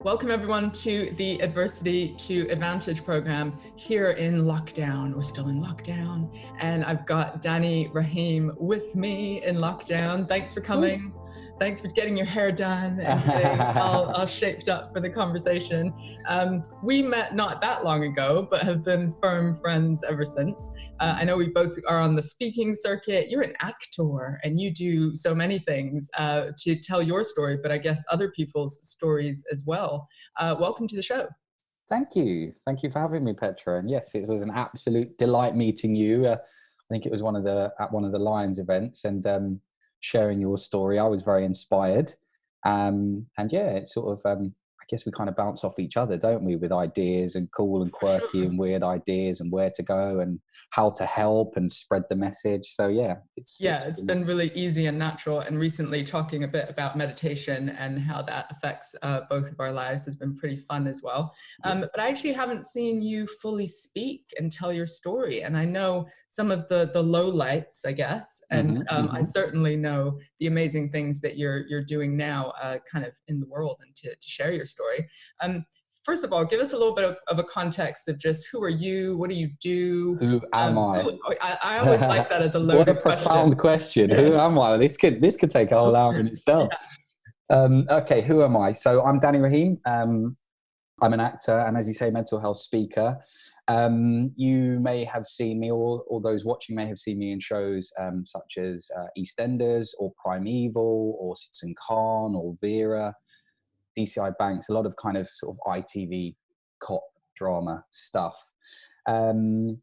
Welcome everyone to the Adversity to Advantage program here in lockdown. We're still in lockdown, and I've got Danny Rahim with me in lockdown. Thanks for coming. Thanks for getting your hair done and getting all shaped up for the conversation. We met not that long ago, but have been firm friends ever since. I know we both are on the speaking circuit. You're an actor and you do so many things to tell your story, but I guess other people's stories as well. Welcome to the show. Thank you. Thank you for having me, Petra. And yes, it was an absolute delight meeting you. I think it was at one of the Lions events, and sharing your story. I was very inspired. And yeah, it's sort of, I guess we kind of bounce off each other, don't we, with ideas and cool and quirky and weird ideas and where to go and how to help and spread the message. So yeah, it's been really easy and natural. And recently talking a bit about meditation and how that affects both of our lives has been pretty fun as well. But I actually haven't seen you fully speak and tell your story. And I know some of the lowlights, I guess, and I certainly know the amazing things that you're doing now kind of in the world and to share your story. First of all, give us a little bit of a context of just who are you, what do you do? Who am I? I always like that as a loaded What a profound question. Who am I? This could take a whole hour in itself. Yes. Okay, who am I? So I'm Danny Rahim. I'm an actor and, as you say, mental health speaker. You may have seen me, or those watching may have seen me in shows such as EastEnders or Primeval or Citizen Khan or Vera, DCI Banks, a lot of kind of sort of ITV cop drama stuff. And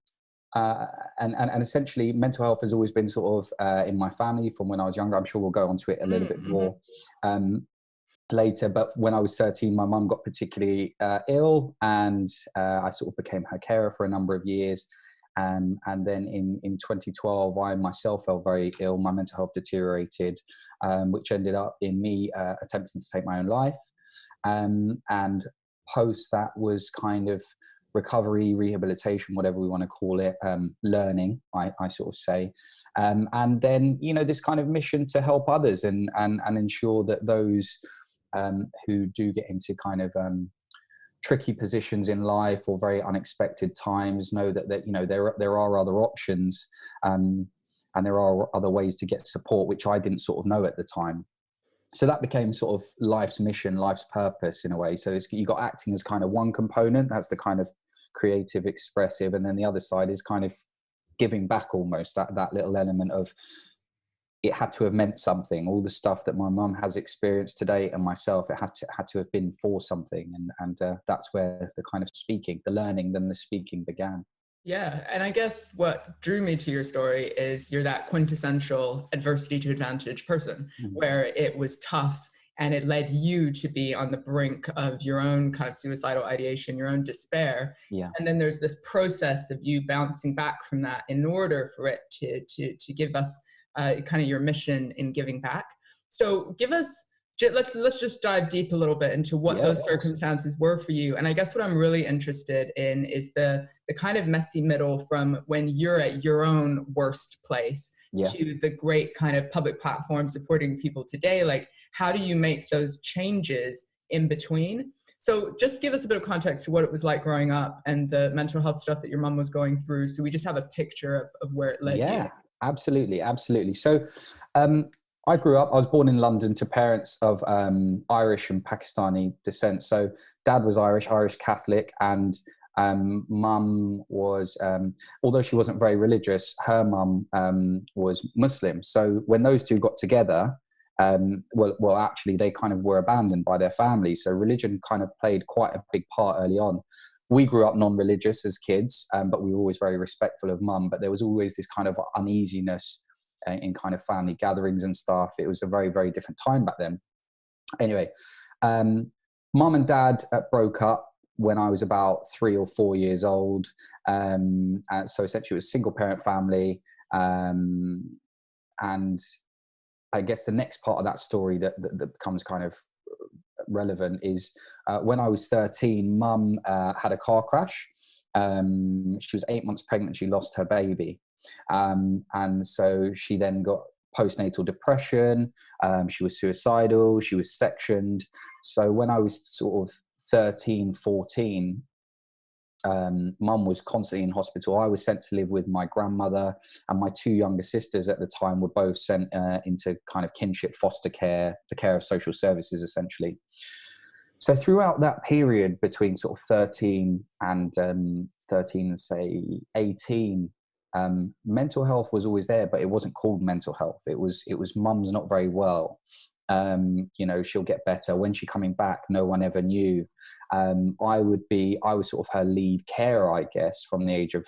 essentially mental health has always been sort of in my family from when I was younger. I'm sure we'll go onto it a little bit more later, but when I was 13, my mum got particularly ill, and I sort of became her carer for a number of years. And then in 2012, I myself fell very ill. My mental health deteriorated, which ended up in me attempting to take my own life. And post that was kind of recovery, rehabilitation, whatever we want to call it, learning, I sort of say. And then, this kind of mission to help others and ensure that those who do get into kind of tricky positions in life or very unexpected times know that there are other options, and there are other ways to get support, which I didn't sort of know at the time. So that became sort of life's mission, life's purpose in a way. So you got acting as kind of one component, that's the kind of creative, expressive, and then the other side is kind of giving back, almost that little element of it had to have meant something. All the stuff that my mum has experienced today and myself, it had to have been for something. And that's where the kind of speaking, the learning, then the speaking began. Yeah, and I guess what drew me to your story is you're that quintessential adversity to advantage person, where it was tough and it led you to be on the brink of your own kind of suicidal ideation, your own despair. Yeah. And then there's this process of you bouncing back from that in order for it to give us kind of your mission in giving back. So let's just dive deep a little bit into what those circumstances were for you. And I guess what I'm really interested in is the kind of messy middle from when you're at your own worst place to the great kind of public platform supporting people today. Like, how do you make those changes in between? So just give us a bit of context to what it was like growing up and the mental health stuff that your mom was going through, so we just have a picture of where it led you. Absolutely. So I was born in London to parents of Irish and Pakistani descent. So dad was Irish Catholic, and mum was, although she wasn't very religious, her mum was Muslim. So when those two got together, actually they kind of were abandoned by their family. So religion kind of played quite a big part early on. We grew up non-religious as kids, but we were always very respectful of mum. But there was always this kind of uneasiness in kind of family gatherings and stuff. It was a very, very different time back then. Anyway, mum and dad broke up when I was about 3 or 4 years old. And so essentially it was a single parent family. And I guess the next part of that story that becomes kind of relevant is when I was 13, mum had a car crash. She was 8 months pregnant. She lost her baby. And so she then got postnatal depression. She was suicidal. She was sectioned. So when I was sort of 13, 14, mum was constantly in hospital. I was sent to live with my grandmother, and my two younger sisters at the time were both sent into kind of kinship foster care, the care of social services, essentially. So throughout that period between sort of 13 and say 18, mental health was always there, but it wasn't called mental health. It was mum's not very well. You know, she'll get better. When's she coming back? No one ever knew. I was sort of her lead carer, I guess, from the age of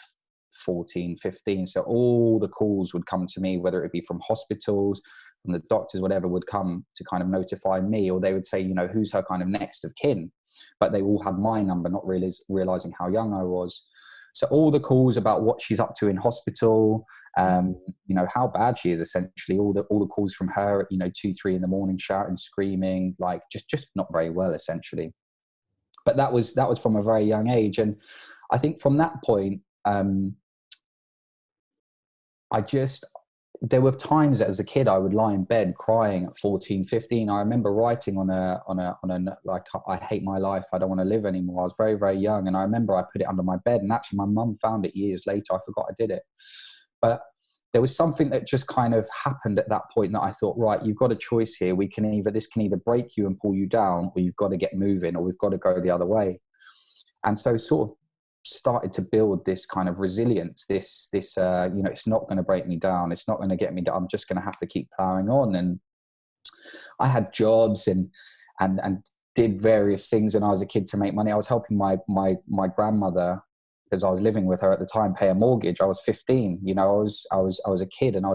14, 15. So all the calls would come to me, whether it be from hospitals, from the doctors, whatever, would come to kind of notify me, or they would say, you know, who's her kind of next of kin? But they all had my number, not really realizing how young I was. So all the calls about what she's up to in hospital, you know, how bad she is, essentially, all the calls from her at, you know, 2, 3 in the morning, shouting, screaming, like just not very well, essentially. But that was from a very young age. And I think from that point, there were times that as a kid I would lie in bed crying at 14, 15. I remember writing on a like, I hate my life, I don't want to live anymore. I was very, very young, and I remember I put it under my bed, and actually my mum found it years later. I forgot I did it. But there was something that just kind of happened at that point that I thought, right, you've got a choice here. This can either break you and pull you down, or you've got to get moving, or we've got to go the other way. And so sort of started to build this kind of resilience, this you know, it's not going to break me down, it's not going to get me down, I'm just going to have to keep plowing on. And I had jobs and did various things when I was a kid to make money. I was helping my grandmother, because I was living with her at the time, pay a mortgage. I was 15, you know, I was a kid, and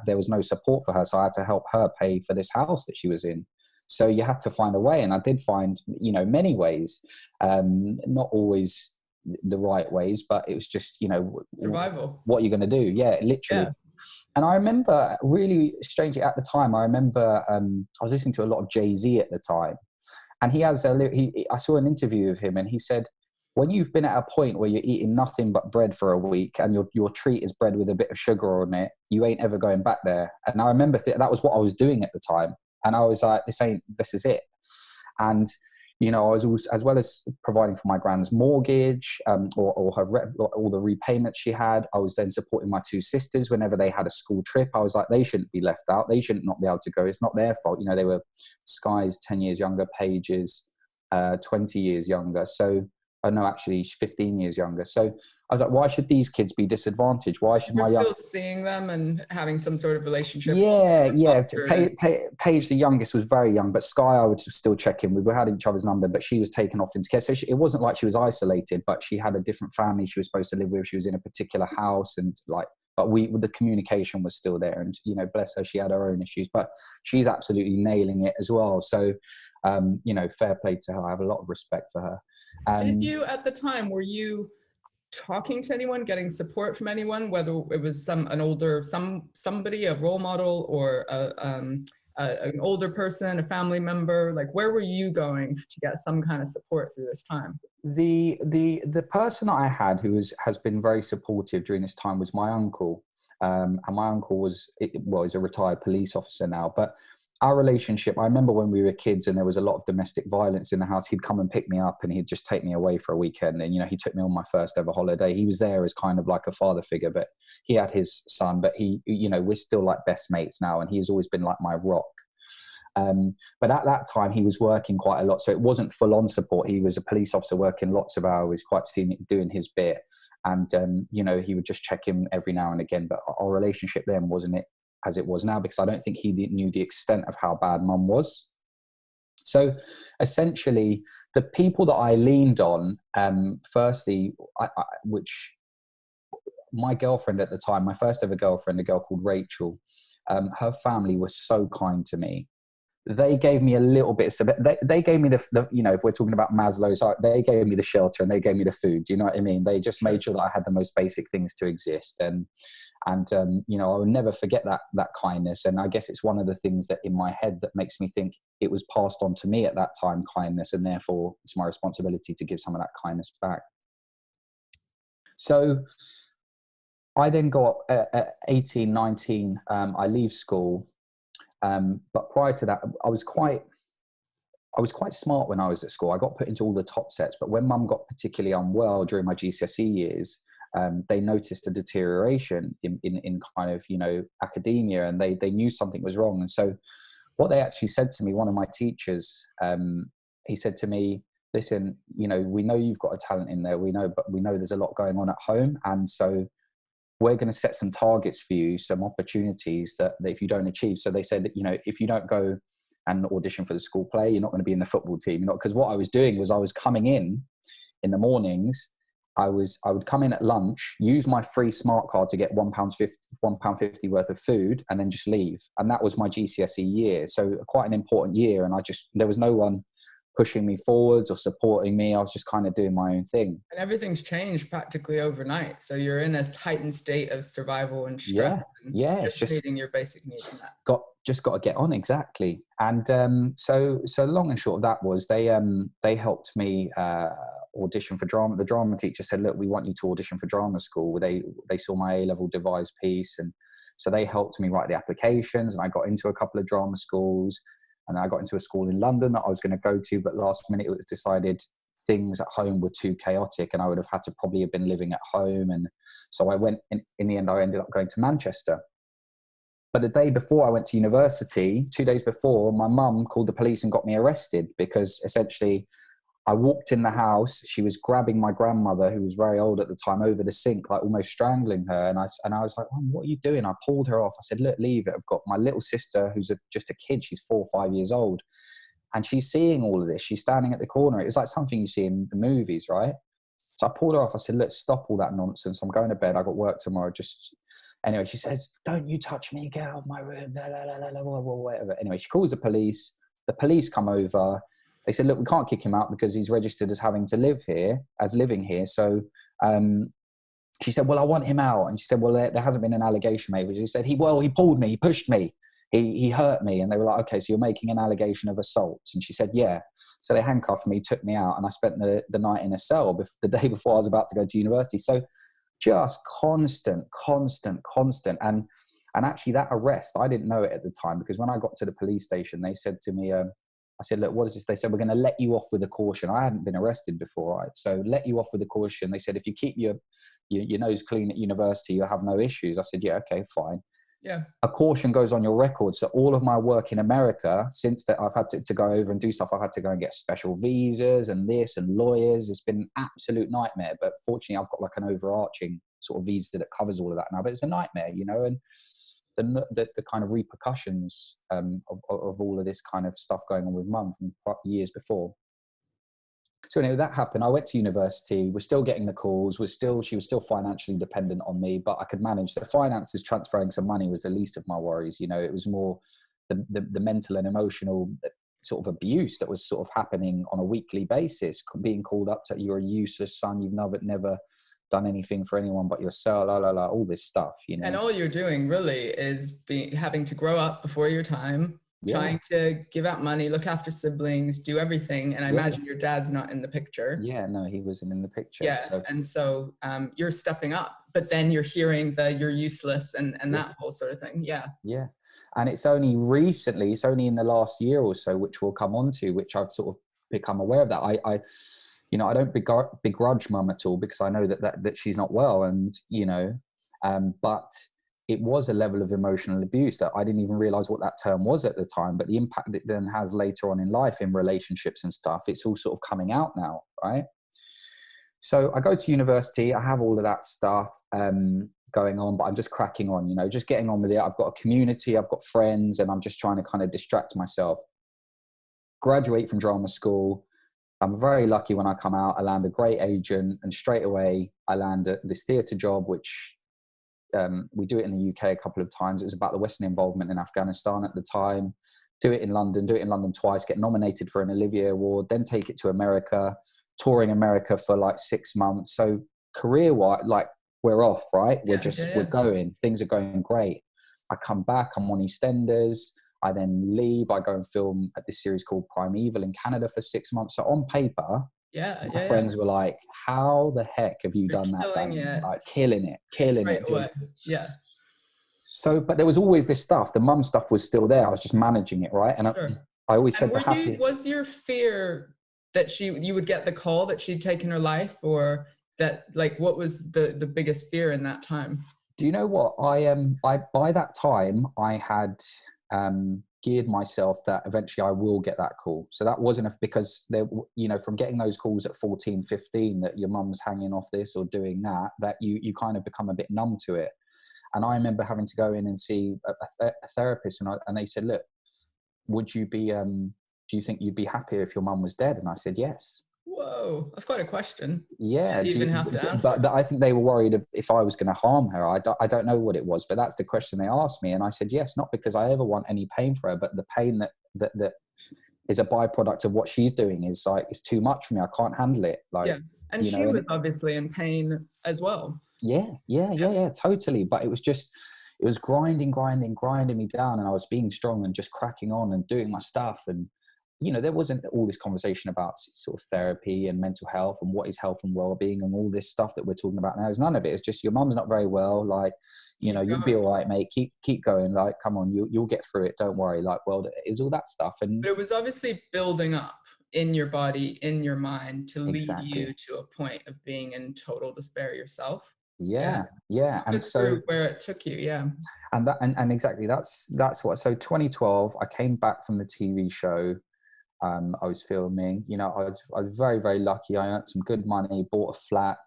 there was no support for her, so I had to help her pay for this house that she was in. So you had to find a way, and I did find, you know, many ways, not always the right ways, but it was just, you know, survival. What are you going to do? Yeah, literally. Yeah. And I remember, really strangely at the time, I was listening to a lot of Jay-Z at the time, and I saw an interview of him, and he said, when you've been at a point where you're eating nothing but bread for a week, and your treat is bread with a bit of sugar on it, you ain't ever going back there. And I remember that was what I was doing at the time, and I was like, this is it. And you know, I was also, as well as providing for my grand's mortgage, or all the repayments she had, I was then supporting my two sisters whenever they had a school trip. I was like, they shouldn't be left out. They shouldn't not be able to go. It's not their fault. You know, they were Sky's 10 years younger, Paige's 20 years younger. So, no, actually 15 years younger. So I was like, why should these kids be disadvantaged? Why should You're still seeing them and having some sort of relationship? Yeah. Paige, the youngest, was very young, but Sky, I would still check in. We had each other's number, but she was taken off into care. So it wasn't like she was isolated, but she had a different family she was supposed to live with. She was in a particular house, and but the communication was still there. And, you know, bless her, she had her own issues, but she's absolutely nailing it as well. So, you know, fair play to her. I have a lot of respect for her. Did you, at the time, were you talking to anyone, getting support from anyone, whether it was somebody, a role model, or an older person, a family member? Like, where were you going to get some kind of support through this time? The person that I had who has been very supportive during this time was my uncle. And my uncle he's a retired police officer now, but our relationship, I remember when we were kids and there was a lot of domestic violence in the house, he'd come and pick me up and he'd just take me away for a weekend. And, you know, he took me on my first ever holiday. He was there as kind of like a father figure, but he had his son, but you know, we're still like best mates now. And he's always been like my rock. But at that time he was working quite a lot. So it wasn't full on support. He was a police officer working lots of hours, quite doing his bit. And, you know, he would just check him every now and again, but our relationship then wasn't it as it was now, because I don't think he knew the extent of how bad mum was. So essentially the people that I leaned on, firstly, which my girlfriend at the time, my first ever girlfriend, a girl called Rachel, her family was so kind to me. They gave me a little bit of, they gave me the, you know, if we're talking about Maslow's, they gave me the shelter and they gave me the food. Do you know what I mean? They just made sure that I had the most basic things to exist. And you know, I will never forget that kindness. And I guess it's one of the things that in my head that makes me think it was passed on to me at that time, kindness, and therefore it's my responsibility to give some of that kindness back. So I then got at 18, 19, I leave school. But prior to that, I was quite smart when I was at school. I got put into all the top sets, but when mum got particularly unwell during my GCSE years, they noticed a deterioration in kind of, academia, and they knew something was wrong. And so what they actually said to me, one of my teachers, he said to me, listen, we know you've got a talent in there, but we know there's a lot going on at home. And so we're going to set some targets for you, some opportunities that if you don't achieve. So they said that, if you don't go and audition for the school play, you're not going to be in the football team. Because what I was doing was I was coming in the mornings. I would come in at lunch, use my free smart card to get £1.50 worth of food, and then just leave. And that was my GCSE year. So quite an important year. And there was no one pushing me forwards or supporting me. I was just kind of doing my own thing. And everything's changed practically overnight. So you're in a heightened state of survival and stress. It's just meeting your basic needs. In that. Got to get on, exactly. And so long and short of that was they helped me audition for drama. The drama teacher said, look, we want you to audition for drama school. They saw my A-level devised piece, and so they helped me write the applications, and I got into a couple of drama schools. And I got into a school in London that I was going to go to, but last minute it was decided things at home were too chaotic, and I would have had to probably have been living at home. And so I went, in the end, I ended up going to Manchester. But the day before I went to university, 2 days before, my mum called the police and got me arrested, because essentially I walked in the house. She was grabbing my grandmother, who was very old at the time, over the sink, like almost strangling her. And I was like, Mum, what are you doing? I pulled her off. I said, look, leave it. I've got my little sister, who's just a kid. She's 4 or 5 years old. And she's seeing all of this. She's standing at the corner. It was like something you see in the movies, right? So I pulled her off. I said, look, stop all that nonsense. I'm going to bed. I got work tomorrow. Anyway, she says, don't you touch me, get out of my room, blah, blah, blah, blah, blah, whatever. Anyway, she calls the police. The police come over. They said, look, we can't kick him out because he's registered as living here. So she said, well, I want him out. And she said, well, there hasn't been an allegation made. She said, he pulled me, he pushed me, he hurt me. And they were like, okay, so you're making an allegation of assault? And she said, yeah. So they handcuffed me, took me out, and I spent the night in a cell the day before I was about to go to university. So just constant. And actually that arrest, I didn't know it at the time, because when I got to the police station, they said to me, I said, look, what is this? They said, we're going to let you off with a caution. I hadn't been arrested before, right? So let you off with a caution. They said, if you keep your nose clean at university, you'll have no issues. I said, yeah, okay, fine. Yeah. A caution goes on your record. So all of my work in America, since that I've had to go over and do stuff, I've had to go and get special visas and this and lawyers. It's been an absolute nightmare. But fortunately, I've got like an overarching sort of visa that covers all of that now. But it's a nightmare, and the kind of repercussions of all of this kind of stuff going on with mum from years before. So anyway, that happened. I went to university. We're still getting the calls. She was still financially dependent on me, but I could manage the finances. Transferring some money was the least of my worries. It was more the mental and emotional sort of abuse that was sort of happening on a weekly basis, being called up to, you're a useless son, you've never done anything for anyone but yourself, all this stuff, And all you're doing really is having to grow up before your time, trying to give out money, look after siblings, do everything. And I imagine your dad's not in the picture. Yeah, no, he wasn't in the picture. Yeah, and so you're stepping up, but then you're hearing you're useless and that whole sort of thing. Yeah. Yeah. And it's only in the last year or so, which we'll come on to, which I've sort of become aware of that. I don't begrudge mum at all, because I know that she's not well, and but it was a level of emotional abuse that I didn't even realize what that term was at the time. But the impact it then has later on in life in relationships and stuff, it's all sort of coming out now, right? So I go to university, I have all of that stuff going on, but I'm just cracking on, just getting on with it. I've got a community, I've got friends, and I'm just trying to kind of distract myself. Graduate from drama school. I'm very lucky when I come out. I land a great agent, and straight away I land this theatre job, which we do it in the UK a couple of times. It was about the Western involvement in Afghanistan at the time. Do it in London twice, get nominated for an Olivier Award, then take it to America, touring America for like 6 months. So career-wise, like, we're off, right? We're going. Things are going great. I come back, I'm on EastEnders. I then leave. I go and film at this series called Primeval in Canada for 6 months. So on paper, My friends were like, how the heck have you done that, Danny? Like killing right it. away. Yeah. So, but there was always this stuff. The mum stuff was still there. I was just managing it, right? And Sure. I always And said was your fear that you would get the call that she'd taken her life, or that, like, what was the biggest fear in that time? Do you know what? I by that time I had geared myself that eventually I will get that call. So that wasn't because there, from getting those calls at 14, 15, that your mum's hanging off this or doing that, that you kind of become a bit numb to it. And I remember having to go in and see a therapist, and they said, look, would you be, do you think you'd be happier if your mum was dead? And I said, yes. Whoa, that's quite a question. Yeah. To even have to answer. But I think they were worried if I was going to harm her. I don't know what it was, but that's the question they asked me. And I said, yes, not because I ever want any pain for her, but the pain that is a byproduct of what she's doing is like, it's too much for me. I can't handle it. Like, yeah. And she was obviously in pain as well. Yeah, totally. But it was grinding me down, and I was being strong and just cracking on and doing my stuff. And, there wasn't all this conversation about sort of therapy and mental health and what is health and well-being and all this stuff that we're talking about now. There's none of it. It's just, your mum's not very well. Like, you'll be all right, mate. Keep going. Like, come on, you'll get through it. Don't worry. Like, well, it's all that stuff. And but it was obviously building up in your body, in your mind, to lead you to a point of being in total despair yourself. Yeah. And so where it took you. Yeah. And exactly, that's what. So 2012, I came back from the TV show. I was filming. I was very, very lucky. I earned some good money, bought a flat.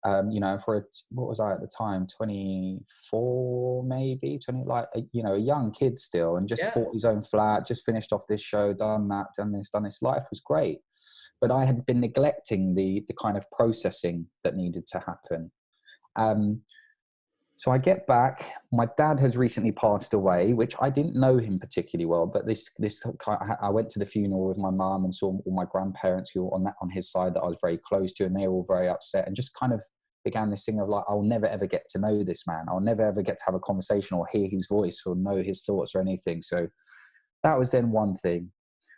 What was I at the time? 24, maybe 20, like a young kid still, and just bought his own flat. Just finished off this show, done that, done this. Life was great, but I had been neglecting the kind of processing that needed to happen. So I get back. My dad has recently passed away, which I didn't know him particularly well. But I went to the funeral with my mum and saw all my grandparents who were on his side that I was very close to, and they were all very upset, and just kind of began this thing of like, I'll never ever get to know this man. I'll never ever get to have a conversation or hear his voice or know his thoughts or anything. So that was then one thing.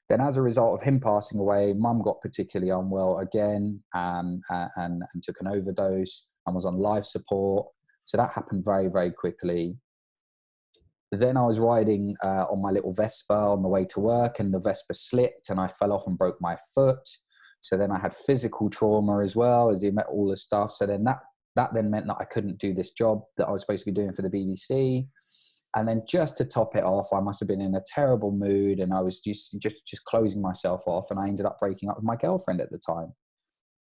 Then, as a result of him passing away, mum got particularly unwell again, and took an overdose and was on life support. So that happened very, very quickly. Then I was riding on my little Vespa on the way to work, and the Vespa slipped and I fell off and broke my foot. So then I had physical trauma as well, as he met all this stuff. So then that then meant that I couldn't do this job that I was supposed to be doing for the BBC. And then just to top it off, I must have been in a terrible mood, and I was just closing myself off, and I ended up breaking up with my girlfriend at the time.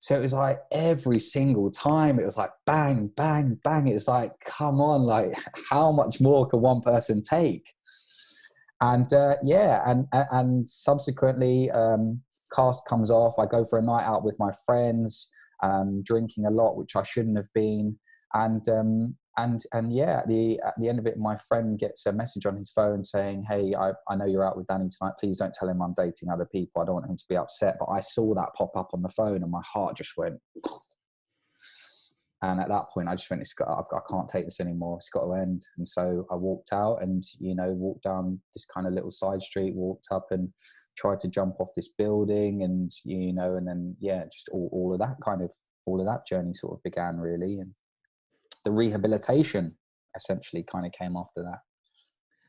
So it was like every single time it was like bang, bang, bang. It was like, come on, like how much more can one person take? And and subsequently, cast comes off. I go for a night out with my friends, drinking a lot, which I shouldn't have been. And at the end of it, my friend gets a message on his phone saying, hey, I know you're out with Danny tonight. Please don't tell him I'm dating other people. I don't want him to be upset. But I saw that pop up on the phone, and my heart just went. And at that point, I just went, I can't take this anymore. It's got to end. And so I walked out and, walked down this kind of little side street, walked up and tried to jump off this building, and, and then, just all of that journey sort of began, really. And the rehabilitation essentially kind of came after that.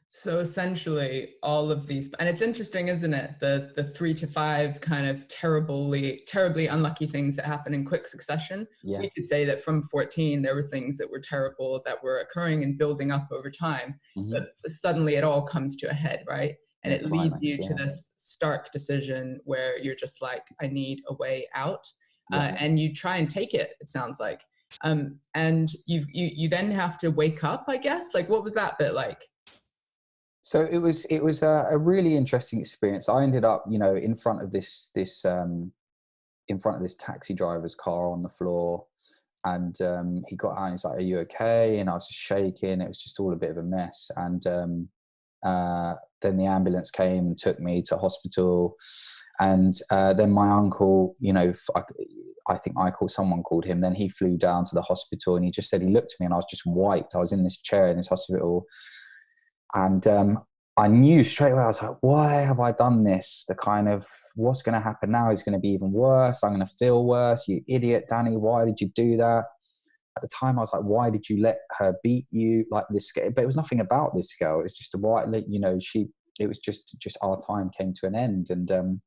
So essentially all of these, and it's interesting, isn't it? The 3 to 5 kind of terribly unlucky things that happen in quick succession. Yeah. We could say that from 14, there were things that were terrible that were occurring and building up over time, but suddenly it all comes to a head, right? And it leads you to this stark decision where you're just like, I need a way out. And you try and take it, it sounds like. And you then have to wake up, I guess. Like, what was that bit like? So it was a really interesting experience. I ended up, in front of this taxi driver's car on the floor, and he got out and he's like, "Are you okay?" And I was just shaking. It was just all a bit of a mess. And then the ambulance came and took me to hospital, and then my uncle, I think someone called him. Then he flew down to the hospital, and he just said, he looked at me and I was just wiped. I was in this chair in this hospital, and I knew straight away. I was like, why have I done this? The kind of, what's going to happen now is going to be even worse. I'm going to feel worse. You idiot, Danny. Why did you do that? At the time, I was like, why did you let her beat you like this? But it was nothing about this girl. It's just a white, you know, it was just our time came to an end. And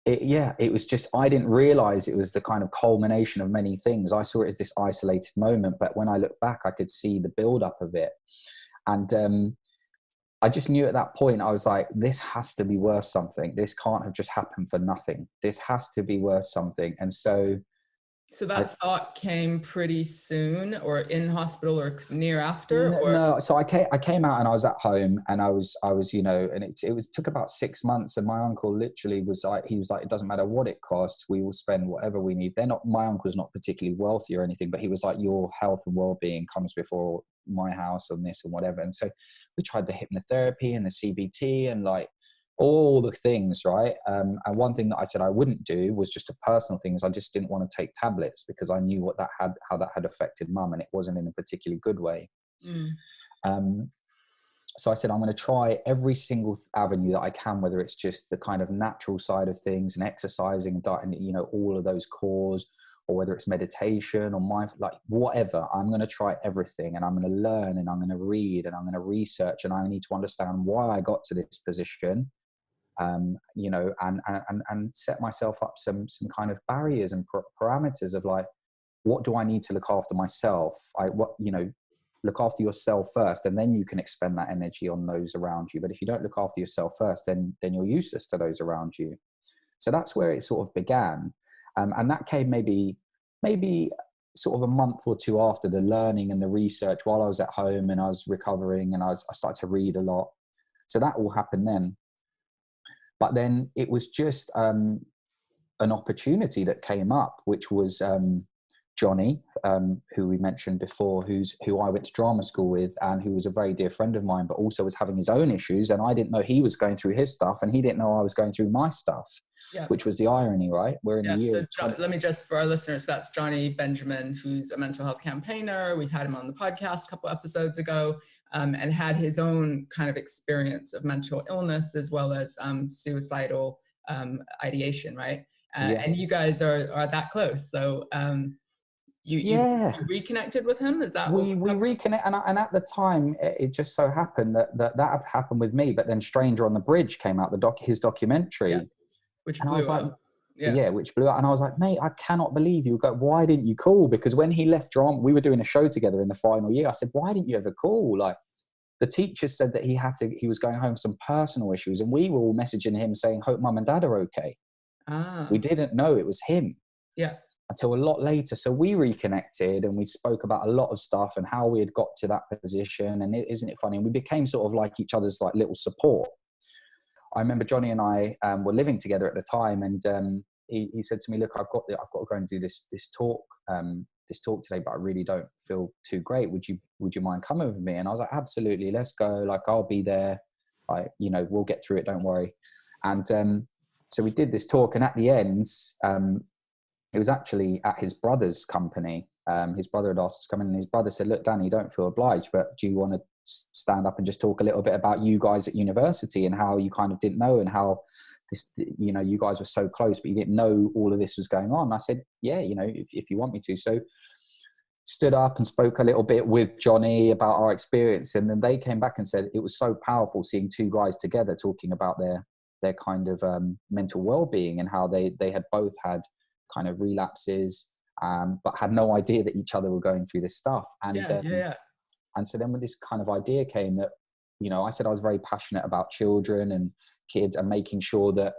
it was just, I didn't realize it was the kind of culmination of many things. I saw it as this isolated moment, but when I look back, I could see the build up of it. And I just knew at that point, I was like, this has to be worth something. This can't have just happened for nothing. This has to be worth something. And so that thought came pretty soon, or in hospital, or near after, or? no. So I came out and I was at home, and I was, you know, and it took about 6 months. And my uncle literally was like, it doesn't matter what it costs. We will spend whatever we need. My uncle's not particularly wealthy or anything, but he was like, your health and well-being comes before my house and this and whatever. And so we tried the hypnotherapy and the CBT and like all the things, right? And one thing that I said I wouldn't do was just a personal thing, is I just didn't want to take tablets, because I knew how that had affected mum, and it wasn't in a particularly good way. So I said, I'm going to try every single avenue that I can, whether it's just the kind of natural side of things and exercising and diet and, you know, all of those cores, or whether it's meditation or mindful, like whatever. I'm going to try everything, and I'm going to learn, and I'm going to read, and I'm going to research, and I need to understand why I got to this position. You know, and set myself up some kind of barriers and parameters of like, what do I need to look after myself? Look after yourself first, and then you can expend that energy on those around you. But if you don't look after yourself first, then you're useless to those around you. So that's where it sort of began. And that came maybe sort of a month or two after the learning and the research, while I was at home and I was recovering, and I started to read a lot. So that all happened then. But then it was just an opportunity that came up, which was Johnny, who we mentioned before, who I went to drama school with, and who was a very dear friend of mine, but also was having his own issues. And I didn't know he was going through his stuff, and he didn't know I was going through my stuff, which was the irony, right? We're in the year. So let me just, for our listeners, that's Johnny Benjamin, who's a mental health campaigner. We've had him on the podcast a couple episodes ago, and had his own kind of experience of mental illness, as well as suicidal ideation, right? And you guys are that close. So you reconnected with him? Is that we reconnect? And at the time, it just so happened that had happened with me. But then Stranger on the Bridge came out, his documentary, which blew up. Which blew out. And I was like, mate, I cannot believe you. Why didn't you call? Because when he left drama, we were doing a show together in the final year. I said, why didn't you ever call? Like, the teacher said that he was going home with some personal issues, and we were all messaging him saying, hope mum and dad are okay. We didn't know it was him until a lot later. So we reconnected, and we spoke about a lot of stuff and how we had got to that position. And isn't it funny? And we became sort of like each other's like little support. I remember Johnny and I were living together at the time, and he said to me, look, I've got to go and do this talk today, but I really don't feel too great. Would you mind coming with me? And I was like, absolutely, let's go. Like, I'll be there. We'll get through it. Don't worry. And so we did this talk, and at the end, it was actually at his brother's company. His brother had asked us to come in, and his brother said, look, Danny, don't feel obliged, but do you want to stand up and just talk a little bit about you guys at university and how you kind of didn't know, and how this, you guys were so close, but you didn't know all of this was going on. And I said, yeah, if you want me to. So stood up and spoke a little bit with Johnny about our experience. And then they came back and said it was so powerful seeing two guys together talking about their kind of mental well-being, and how they had both had kind of relapses, but had no idea that each other were going through this stuff. And so then when this kind of idea came that, I said I was very passionate about children and kids, and making sure that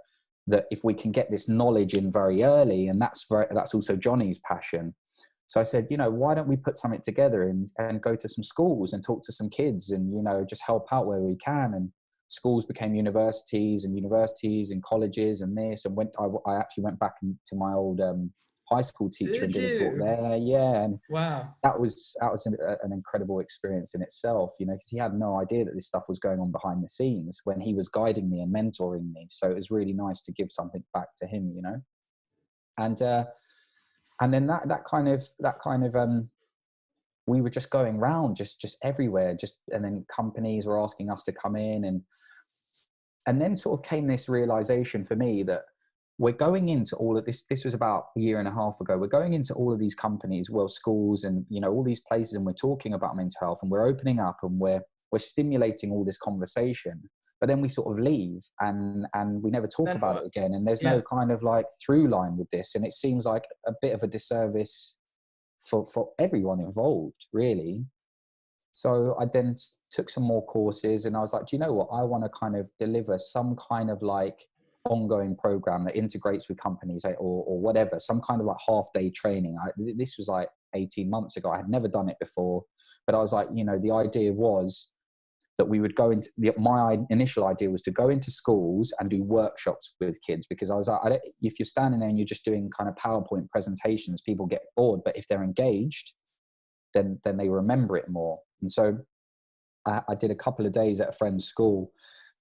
if we can get this knowledge in very early, and that's also Johnny's passion. So I said, why don't we put something together and go to some schools and talk to some kids, and, just help out where we can. And schools became universities and colleges and this, and I actually went back to my old high school teacher and did a talk there. Yeah. And wow, that was an incredible experience in itself, because he had no idea that this stuff was going on behind the scenes when he was guiding me and mentoring me. So it was really nice to give something back to him, and then that kind of we were just going round, just everywhere, and then companies were asking us to come in, and then sort of came this realization for me that we're going into all of this. This was about a year and a half ago. We're going into all of these companies, well, schools, and all these places, and we're talking about mental health, and we're opening up, and we're stimulating all this conversation. But then we sort of leave, and we never talk about it again. And there's no kind of like through line with this, and it seems like a bit of a disservice for everyone involved, really. So I then took some more courses, and I was like, do you know what? I want to kind of deliver some kind of like ongoing program that integrates with companies, or whatever, some kind of like half-day training. This was like 18 months ago. I had never done it before, but I was like, the idea was that we would go into my initial idea was to go into schools and do workshops with kids, because I was like, if you're standing there and you're just doing kind of PowerPoint presentations, people get bored. But if they're engaged, then they remember it more. And so I did a couple of days at a friend's school,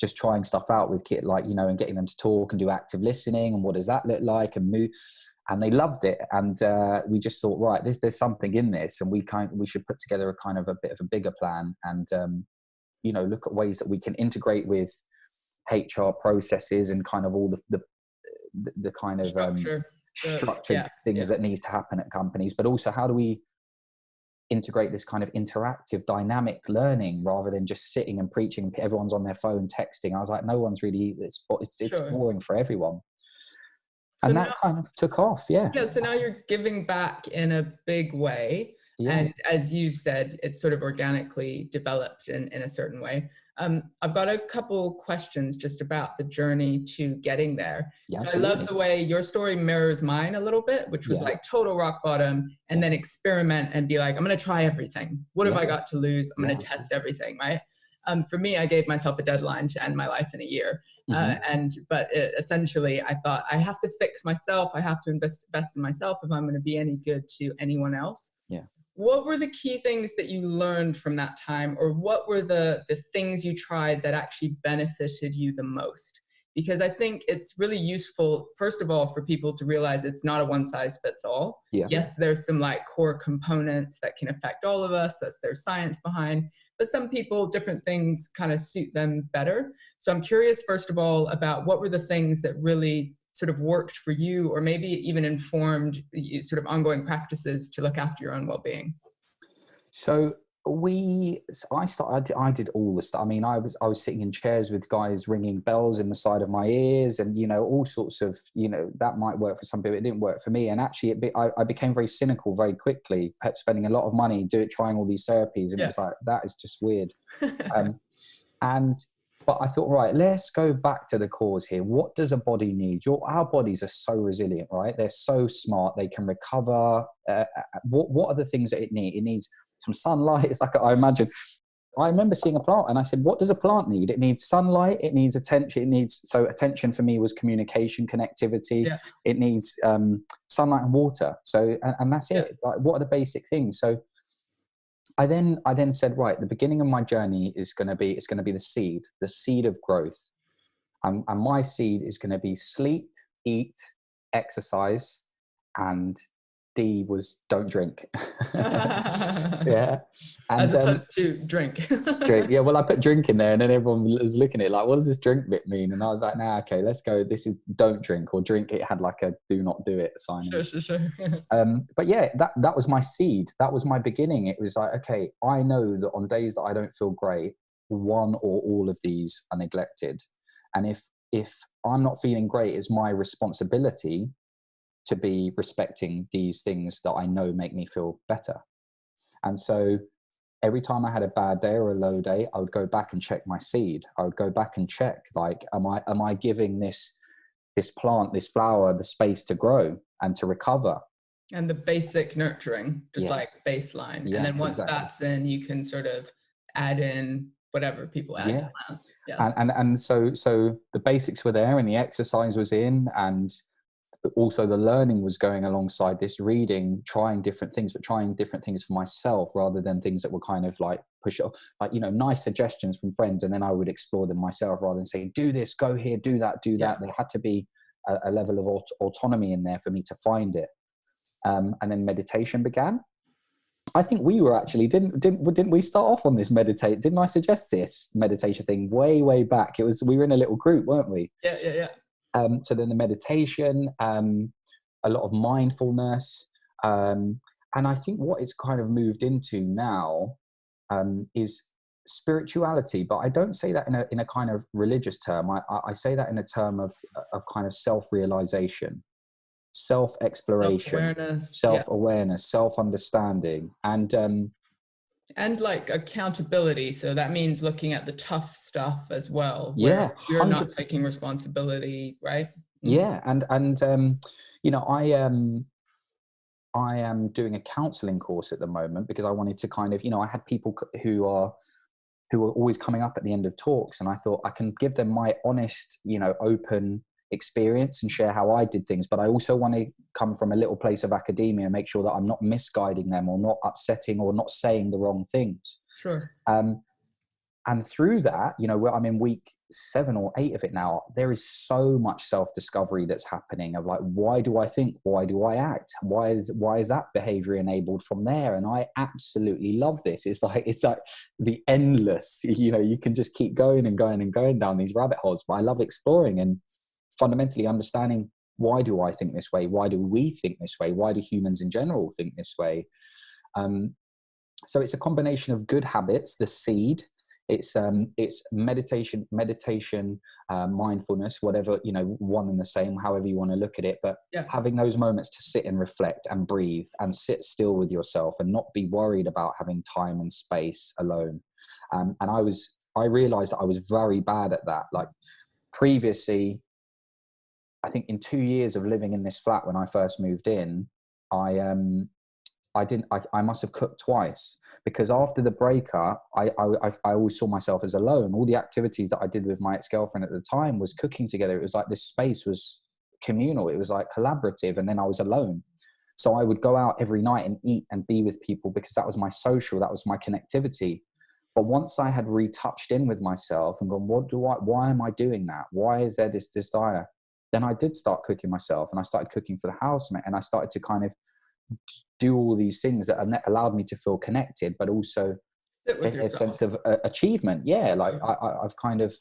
just trying stuff out with kids, like, and getting them to talk and do active listening, and what does that look like, and move. And they loved it. And we just thought, right, there's something in this, and we should put together a kind of a bit of a bigger plan, and look at ways that we can integrate with HR processes and kind of all the kind of structured things that needs to happen at companies. But also, how do we integrate this kind of interactive, dynamic learning rather than just sitting and preaching? Everyone's on their phone texting. I was like, no one's really, it's boring for everyone. So and that kind of took off. Yeah. So now you're giving back in a big way. Yeah. And as you said, it's sort of organically developed in a certain way. I've got a couple questions just about the journey to getting there. Yeah, so absolutely. I love the way your story mirrors mine a little bit, which was like total rock bottom, and then experiment and be like, I'm going to try everything. What have I got to lose? I'm going to test everything, right? For me, I gave myself a deadline to end my life in a year. But essentially, I thought I have to fix myself. I have to invest in myself if I'm going to be any good to anyone else. Yeah. What were the key things that you learned from that time, or what were the things you tried that actually benefited you the most? Because I think it's really useful, first of all, for people to realize it's not a one size fits all. Yeah. Yes, there's some like core components that can affect all of us. There's science behind, but some people, different things kind of suit them better. So I'm curious, first of all, about what were the things that really sort of worked for you, or maybe even informed sort of ongoing practices to look after your own well-being? So I did all the stuff. I mean, I was sitting in chairs with guys ringing bells in the side of my ears, and all sorts of, that might work for some people. It didn't work for me, and actually I became very cynical very quickly, spending a lot of money trying all these therapies, and it was like, that is just weird. But I thought, right, let's go back to the cause here. What does a body need? Our bodies are so resilient, right? They're so smart. They can recover. What are the things that it needs? It needs some sunlight. It's like, I remember seeing a plant, and I said, what does a plant need? It needs sunlight. It needs attention. So attention for me was communication, connectivity. Yeah. It needs sunlight and water. So, and that's it. Like, what are the basic things? So I then said, right, the beginning of my journey is going to be the seed of growth. And my seed is going to be sleep, eat, exercise, and D was don't drink. Yeah. And, as opposed to drink. Drink. Yeah, well, I put drink in there, and then everyone was looking at it like, what does this drink bit mean? And I was like, nah, okay, let's go. This is don't drink, or drink. It had like a do not do it sign. Sure. But yeah, that was my seed. That was my beginning. It was like, okay, I know that on days that I don't feel great, one or all of these are neglected. And if I'm not feeling great, it's my responsibility to be respecting these things that I know make me feel better. And so every time I had a bad day or a low day, I would go back and check my seed. I would go back and check, like, am I giving this plant, this flower, the space to grow and to recover? And the basic nurturing, just like baseline. Yeah, and then once that's in, you can sort of add in whatever people add to plants. Yes. And so the basics were there, and the exercise was in, and also the learning was going alongside this, reading, trying different things, but trying different things for myself rather than things that were kind of like like, nice suggestions from friends. And then I would explore them myself rather than saying, do this, go here, do that, do that. There had to be a level of autonomy in there for me to find it. And then meditation began. I think we were actually, didn't we start off on this meditate? Didn't I suggest this meditation thing way back? We were in a little group, weren't we? Yeah. So then the meditation, a lot of mindfulness, and I think what it's kind of moved into now is spirituality. But I don't say that in a kind of religious term. I say that in a term of kind of self-realization, self-exploration, Self-awareness, self-awareness, self-understanding, and like accountability. So that means looking at the tough stuff as well, where yeah, you're not 100%. taking responsibility, right? Yeah, and you know, I am doing a counseling course at the moment because I wanted to kind of, you know, I had people who are always coming up at the end of talks, and I thought I can give them my honest, you know, open experience and share how I did things. But I also want to come from a little place of academia and make sure that I'm not misguiding them or not upsetting or not saying the wrong things. Sure. And through that, you know, I'm in week 7 or 8 of it now. There is so much self-discovery that's happening of like, why do I think? Why do I act? Why is that behavior enabled from there? And I absolutely love this. It's like the endless, you know, you can just keep going and going and going down these rabbit holes. But I love exploring and fundamentally understanding, why do I think this way? Why do we think this way? Why do humans in general think this way? So it's a combination of good habits, the seed. It's meditation, mindfulness, whatever, you know, one and the same, however you want to look at it. But having those moments to sit and reflect and breathe and sit still with yourself and not be worried about having time and space alone. And I realized that I was very bad at that. Like previously, I think in 2 years of living in this flat when I first moved in, I must have cooked twice, because after the breakup, I always saw myself as alone. All the activities that I did with my ex-girlfriend at the time was cooking together. It was like this space was communal. It was like collaborative. And then I was alone. So I would go out every night and eat and be with people because that was my social, that was my connectivity. But once I had retouched in with myself and gone, why am I doing that? Why is there this desire? Then I did start cooking myself, and I started cooking for the housemate, and I started to kind of do all these things that allowed me to feel connected, but also a sense of achievement. Yeah, like I've kind of,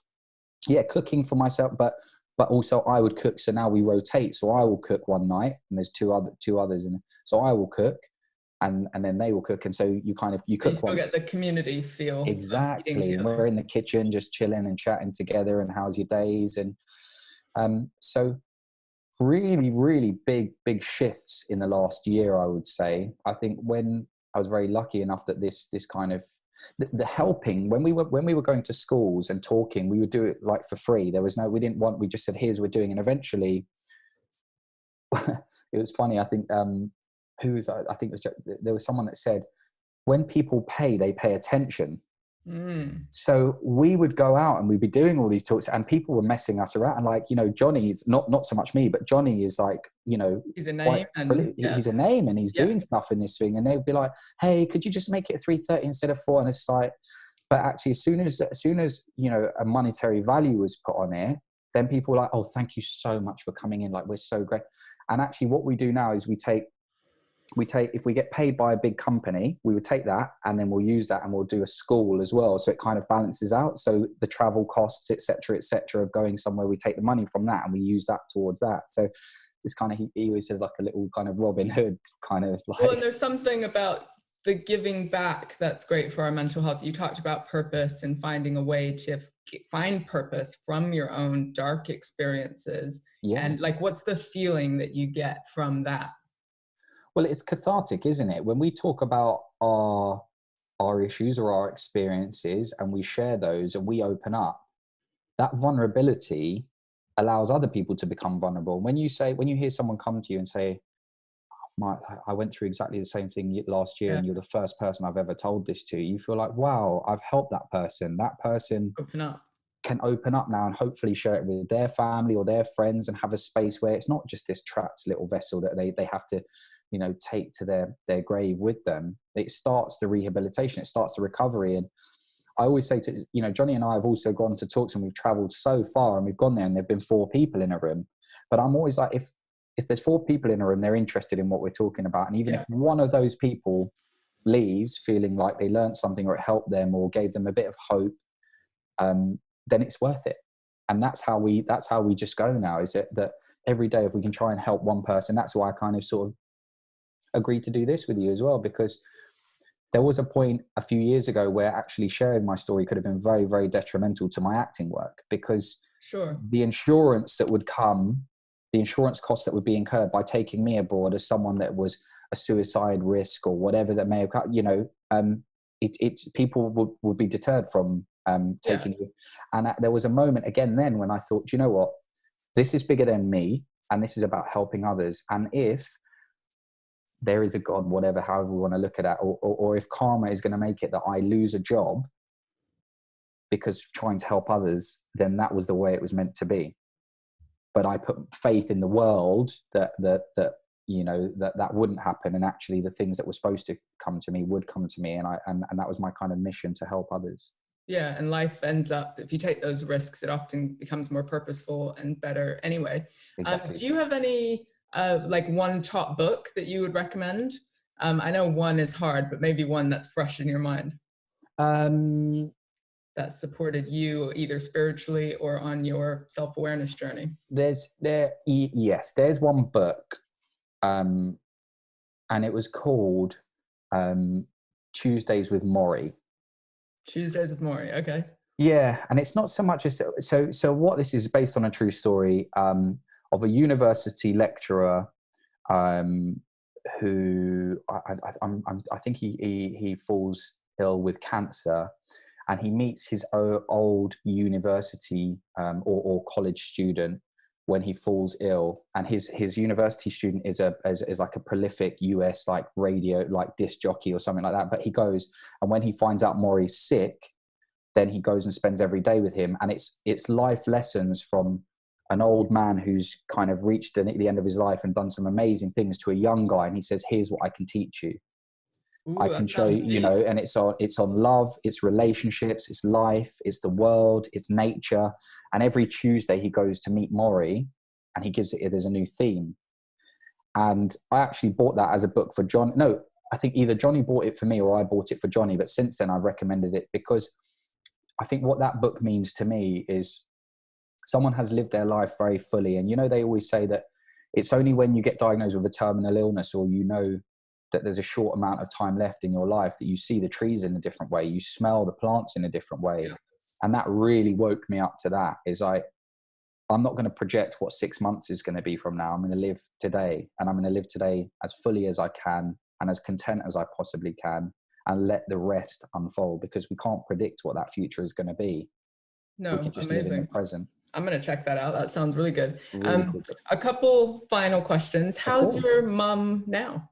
cooking for myself, but also I would cook. So now we rotate. So I will cook one night, and there's two others, and so I will cook, and then they will cook, and so you cook. You still get the community feel. Exactly. And we're in the kitchen just chilling and chatting together, and how's your days, and so really big shifts in the last year, I would say. I think when I was very lucky enough that this kind of the helping, when we were going to schools and talking, we would do it like for free. There was we just said, here's what we're doing. And eventually it was funny. I think there was someone that said, when people pay, they pay attention. So we would go out and we'd be doing all these talks, and people were messing us around. And like, you know, Johnny's not so much me, but Johnny is like, you know, he's a name, he's a name, and he's doing stuff in this thing. And they'd be like, hey, could you just make it 3:30 instead of 4? And it's like, but actually, as soon as you know, a monetary value was put on it, then people were like, oh, thank you so much for coming in. Like, we're so great. And actually, what we do now is we take, if we get paid by a big company, we would take that, and then we'll use that, and we'll do a school as well. So it kind of balances out. So the travel costs, et cetera, of going somewhere, we take the money from that and we use that towards that. So it's kind of, he always says like a little kind of Robin Hood kind of like. Well, and there's something about the giving back that's great for our mental health. You talked about purpose and finding a way to find purpose from your own dark experiences. And like, what's the feeling that you get from that? Well, it's cathartic, isn't it? When we talk about our issues or our experiences, and we share those and we open up, that vulnerability allows other people to become vulnerable. When you hear someone come to you and say, I went through exactly the same thing last year, and you're the first person I've ever told this to, you feel like, wow, I've helped that person. That person can open up now and hopefully share it with their family or their friends, and have a space where it's not just this trapped little vessel that they have to, you know, take to their grave with them. It starts the rehabilitation, it starts the recovery. And I always say to, you know, Johnny and I have also gone to talks, and we've traveled so far, and we've gone there and there've been 4 people in a room. But I'm always like, if there's 4 people in a room, they're interested in what we're talking about. And even if one of those people leaves feeling like they learned something or it helped them or gave them a bit of hope, then it's worth it. And that's how we just go now, is it that every day, if we can try and help one person. That's why I kind of sort of agreed to do this with you as well, because there was a point a few years ago where actually sharing my story could have been very, very detrimental to my acting work, because the insurance that would come, the insurance costs that would be incurred by taking me abroad as someone that was a suicide risk or whatever that may have, you know, people would be deterred from taking you. And there was a moment again then when I thought, do you know what, this is bigger than me, and this is about helping others. And if there is a God, whatever, however we want to look at that, or if karma is going to make it that I lose a job because trying to help others, then that was the way it was meant to be. But I put faith in the world that you know, that wouldn't happen, and actually the things that were supposed to come to me would come to me, and that was my kind of mission, to help others. Yeah, and life ends up, if you take those risks, it often becomes more purposeful and better anyway. Exactly. Do you have any like one top book that you would recommend? I know one is hard, but maybe one that's fresh in your mind. That supported you either spiritually or on your self-awareness journey. Yes, there's one book, and it was called Tuesdays with Maurey. Tuesdays with Maurey, okay. Yeah, and it's not so much as so what this is based on a true story of a university lecturer who I think he falls ill with cancer, and he meets his old university or college student when he falls ill, and his university student is like a prolific US like radio like disc jockey or something like that. But he goes, and when he finds out Maurey's sick, then he goes and spends every day with him, and it's life lessons from an old man who's kind of reached the end of his life and done some amazing things to a young guy, and he says, "Here's what I can teach you. Ooh, I can show you, you know," and it's on love, it's relationships, it's life, it's the world, it's nature. And every Tuesday he goes to meet Maurey, and he gives it, there's a new theme. And I actually bought that as a book for John. No, I think either Johnny bought it for me or I bought it for Johnny. But since then I've recommended it, because I think what that book means to me is someone has lived their life very fully. And, you know, they always say that it's only when you get diagnosed with a terminal illness, or you know that there's a short amount of time left in your life, that you see the trees in a different way, you smell the plants in a different way. Yeah. And that really woke me up to that, is I'm not going to project what 6 months is going to be from now. I'm going to live today, and I'm going to live today as fully as I can and as content as I possibly can, and let the rest unfold, because we can't predict what that future is going to be. No, we can just amazing. live in the present. I'm going to check that out. That sounds really good. Really cool. A couple final questions. How's your mum now?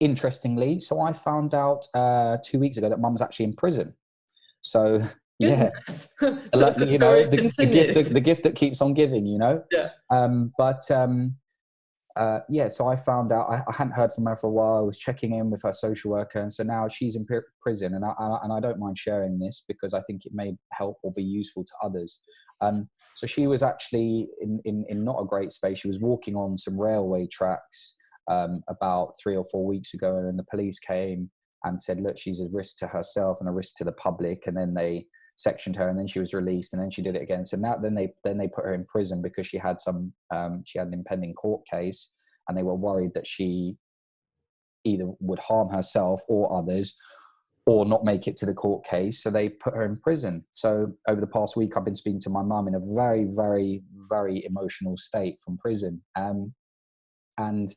Interestingly, so I found out 2 weeks ago that mum's actually in prison. So Goodness. yeah, So like, you know, the gift that keeps on giving, you know. Yeah. Yeah, so I found out, I hadn't heard from her for a while. I was checking in with her social worker, and so now she's in prison, and I don't mind sharing this because I think it may help or be useful to others. So she was actually in not a great space. She was walking on some railway tracks about 3 or 4 weeks ago, and the police came and said, look, she's a risk to herself and a risk to the public, and then they sectioned her, and then she was released, and then she did it again. So now then they put her in prison because she had an impending court case, and they were worried that she either would harm herself or others, or not make it to the court case. So they put her in prison. So over the past week, I've been speaking to my mum in a very, very, very emotional state from prison. And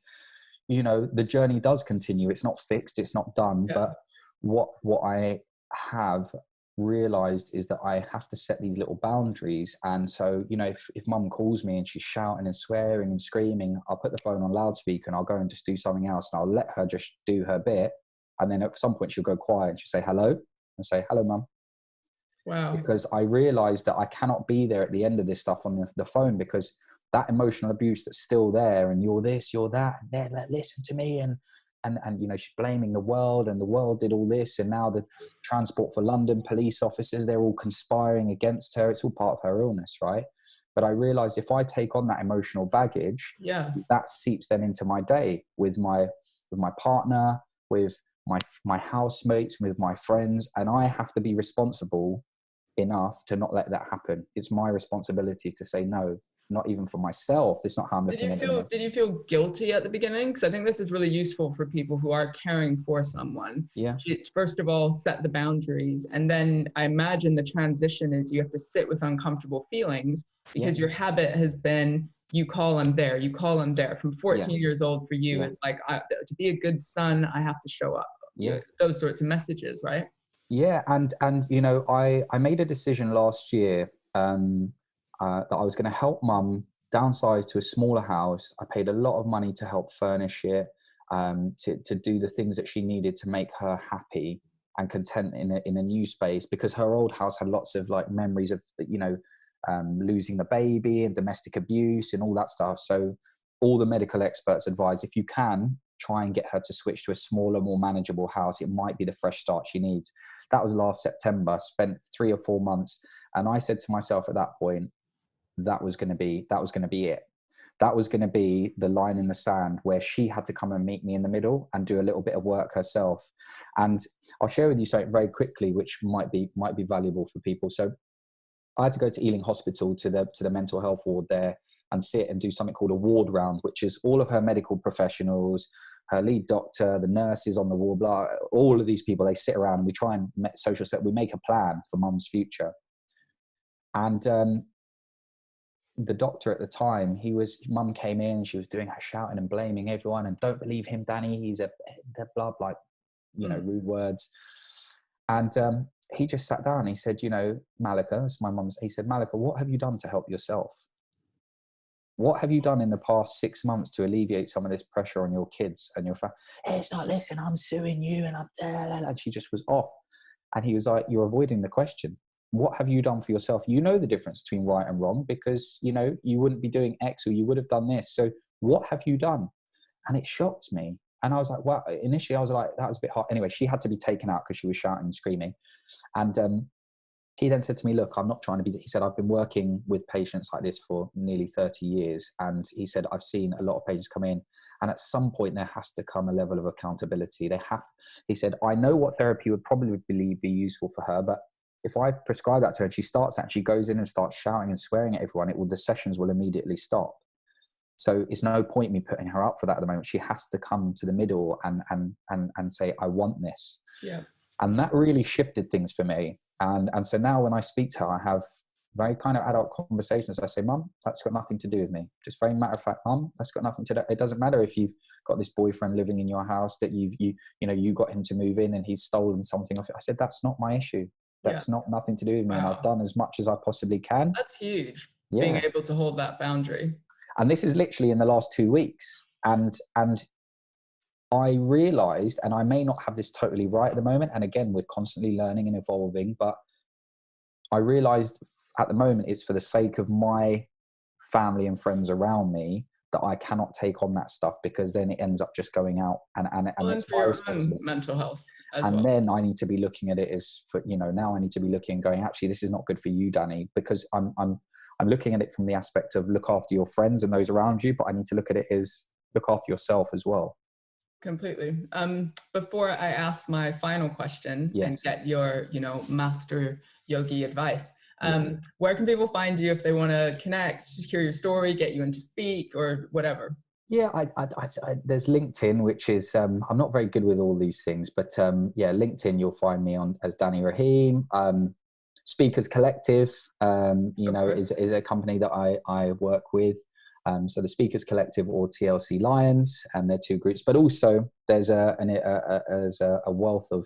you know, the journey does continue. It's not fixed, it's not done. Yeah. But what I have realized is that I have to set these little boundaries. And so, you know, if mum calls me and she's shouting and swearing and screaming, I'll put the phone on loudspeaker and I'll go and just do something else, and I'll let her just do her bit. And then at some point she'll go quiet and she'll say hello, and say, hello, mum. Wow. Because I realized that I cannot be there at the end of this stuff on the phone, because that emotional abuse that's still there, and you're this, you're that, and listen to me, and you know, she's blaming the world, and the world did all this, and now the Transport for London police officers, they're all conspiring against her. It's all part of her illness, right? But I realized if I take on that emotional baggage, yeah, that seeps then into my day with my partner, with my housemates, with my friends, and I have to be responsible enough to not let that happen. It's my responsibility to say no, not even for myself. It's not how I'm looking at it. Did you feel guilty at the beginning? Because I think this is really useful for people who are caring for someone. Yeah. To, first of all, set the boundaries. And then I imagine the transition is you have to sit with uncomfortable feelings because your habit has been, you call them there, you call them there. From 14 years old for you is like, to be a good son, I have to show up. Those sorts of messages, right? Yeah, and you know, I made a decision last year that I was going to help mum downsize to a smaller house. I paid a lot of money to help furnish it, to do the things that she needed to make her happy and content in a new space, because her old house had lots of like memories of, you know, losing the baby and domestic abuse and all that stuff. So all the medical experts advise, if you can, try and get her to switch to a smaller, more manageable house. It might be the fresh start she needs. That was last September. Spent 3 or 4 months, and I said to myself at that point, that was going to be it. That was going to be the line in the sand where she had to come and meet me in the middle and do a little bit of work herself. And I'll share with you something very quickly, which might be valuable for people. So I had to go to Ealing Hospital to the mental health ward there and sit and do something called a ward round, which is all of her medical professionals, her lead doctor, the nurses on the ward, blah, all of these people, they sit around and we try and we make a plan for mum's future. And the doctor at the time, mum came in, she was doing her shouting and blaming everyone and don't believe him, Danny, he's a blah, like, you know, rude words. And he just sat down and he said, you know, Malika, that's my mum's, he said, Malika, what have you done to help yourself? What have you done in the past 6 months to alleviate some of this pressure on your kids and your family? Hey, it's not, listen, I'm suing you and and she just was off. And he was like, you're avoiding the question. What have you done for yourself? You know the difference between right and wrong because, you know, you wouldn't be doing X or you would have done this. So what have you done? And it shocked me. And I was like, well, initially I was like, that was a bit hard. Anyway, she had to be taken out because she was shouting and screaming. And he then said to me, look, I'm not trying to be, he said, I've been working with patients like this for nearly 30 years. And he said, I've seen a lot of patients come in and at some point there has to come a level of accountability. He said, I know what therapy would probably be useful for her, but if I prescribe that to her and she goes in and starts shouting and swearing at everyone, the sessions will immediately stop. So it's no point me putting her up for that at the moment. She has to come to the middle and say, I want this. Yeah. And that really shifted things for me. And so now when I speak to her, I have very kind of adult conversations. I say, Mum, that's got nothing to do with me. Just very matter of fact, Mum, that's got nothing to do. It doesn't matter if you've got this boyfriend living in your house that you got him to move in and he's stolen something off it. I said, that's not my issue. That's not nothing to do with me. Wow. And I've done as much as I possibly can. That's huge. Yeah. Being able to hold that boundary. And this is literally in the last 2 weeks. And I realized, and I may not have this totally right at the moment, and again, we're constantly learning and evolving, but I realized at the moment it's for the sake of my family and friends around me that I cannot take on that stuff because then it ends up just going out and it's my responsibility. Mental health as and well. Then I need to be looking at it as for, now I need to be looking and going, actually, this is not good for you, Danny, because I'm looking at it from the aspect of look after your friends and those around you, but I need to look at it as look after yourself as well. Completely. Before I ask my final question and get your, master yogi advice, where can people find you if they want to connect, hear your story, get you into speak or whatever? Yeah, there's LinkedIn, which is, I'm not very good with all these things, but LinkedIn, you'll find me on as Danny Rahim. Speakers Collective, is a company that I work with. So the Speakers Collective or TLC Lions, and they're two groups, but also there's a wealth of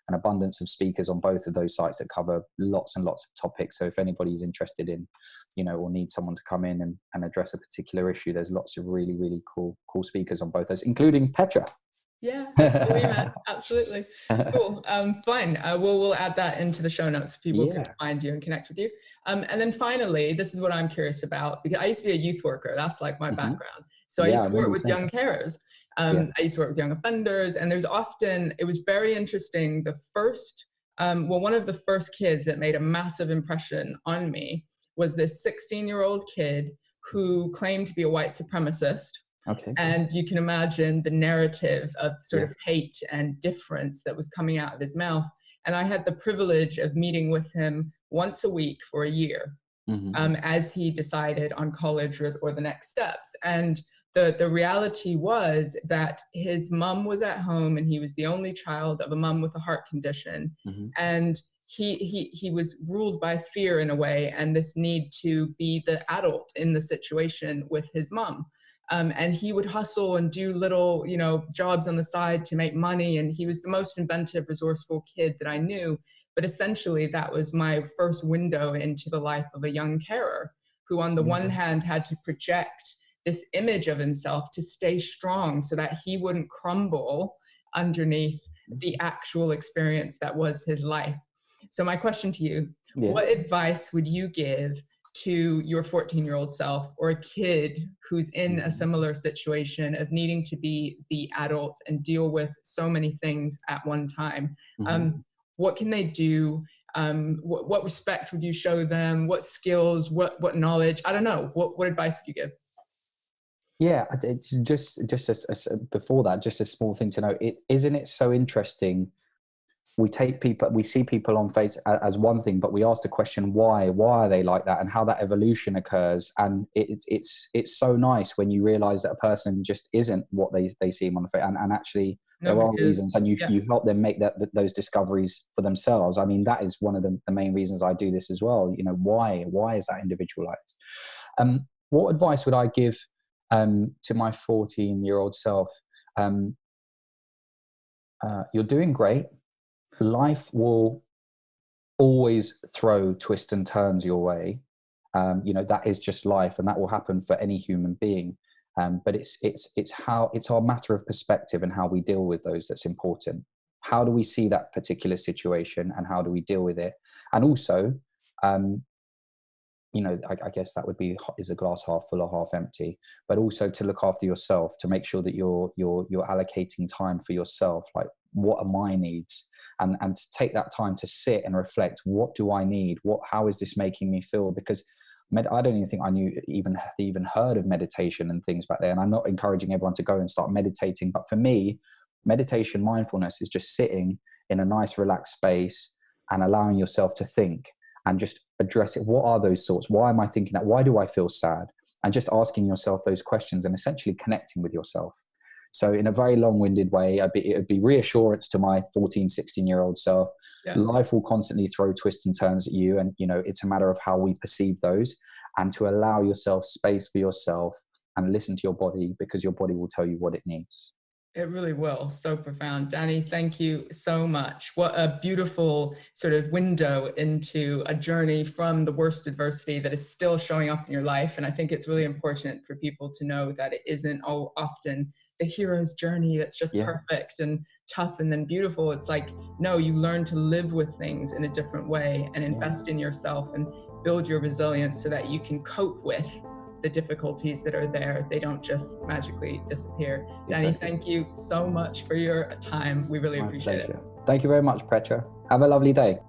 an abundance of speakers on both of those sites that cover lots and lots of topics. So if anybody's interested in, or needs someone to come in and address a particular issue, there's lots of really, really cool speakers on both those, including Petra. Yeah, that's what we meant. Absolutely. Cool. Fine. We'll add that into the show notes so people can find you and connect with you. And then finally, this is what I'm curious about, because I used to be a youth worker. That's like my background. So I used to work with young carers. I used to work with young offenders, and it was very interesting. One of the first kids that made a massive impression on me was this 16-year-old kid who claimed to be a white supremacist. Okay. And you can imagine the narrative of sort of hate and difference that was coming out of his mouth. And I had the privilege of meeting with him once a week for a year, as he decided on college or the next steps. And the reality was that his mom was at home, and he was the only child of a mom with a heart condition. And he was ruled by fear in a way, and this need to be the adult in the situation with his mom. And he would hustle and do little, jobs on the side to make money. And he was the most inventive, resourceful kid that I knew. But essentially, that was my first window into the life of a young carer who, on the one hand, had to project this image of himself to stay strong so that he wouldn't crumble underneath the actual experience that was his life. So my question to you, what advice would you give to your 14-year-old self, or a kid who's in a similar situation of needing to be the adult and deal with so many things at one time? What can they do? What respect would you show them? What skills, what knowledge? I don't know. What advice would you give? Yeah, just before that, just a small thing to know. Isn't it so interesting? We see people on face as one thing, but we ask the question why are they like that, and how that evolution occurs. And it's so nice when you realize that a person just isn't what they seem on the face, and actually there are reasons, and you help them make those discoveries for themselves. I mean, that is one of the main reasons I do this as well. Why is that individualized? What advice would I give to my 14-year-old self? You're doing great. Life will always throw twists and turns your way. That is just life, and that will happen for any human being. But it's our matter of perspective and how we deal with those that's important. How do we see that particular situation, and how do we deal with it? And also, I guess that would be, is a glass half full or half empty, but also to look after yourself, to make sure that you're allocating time for yourself. Like, what are my needs? And to take that time to sit and reflect, what do I need? How is this making me feel? Because I don't even think I knew even heard of meditation and things back there. And I'm not encouraging everyone to go and start meditating. But for me, meditation, mindfulness is just sitting in a nice, relaxed space and allowing yourself to think and just address it. What are those thoughts? Why am I thinking that? Why do I feel sad? And just asking yourself those questions and essentially connecting with yourself. So in a very long-winded way, it would be reassurance to my 14, 16-year-old self. Life will constantly throw twists and turns at you. And, it's a matter of how we perceive those, and to allow yourself space for yourself and listen to your body, because your body will tell you what it needs. It really will. So profound. Danny, thank you so much. What a beautiful sort of window into a journey from the worst adversity that is still showing up in your life. And I think it's really important for people to know that it isn't often the hero's journey that's just perfect and tough and then beautiful. It's like, no, you learn to live with things in a different way and invest in yourself and build your resilience so that you can cope with the difficulties that are there. They don't just magically disappear. Danny, thank you so much for your time. We really appreciate it. Thank you very much, Petra. Have a lovely day.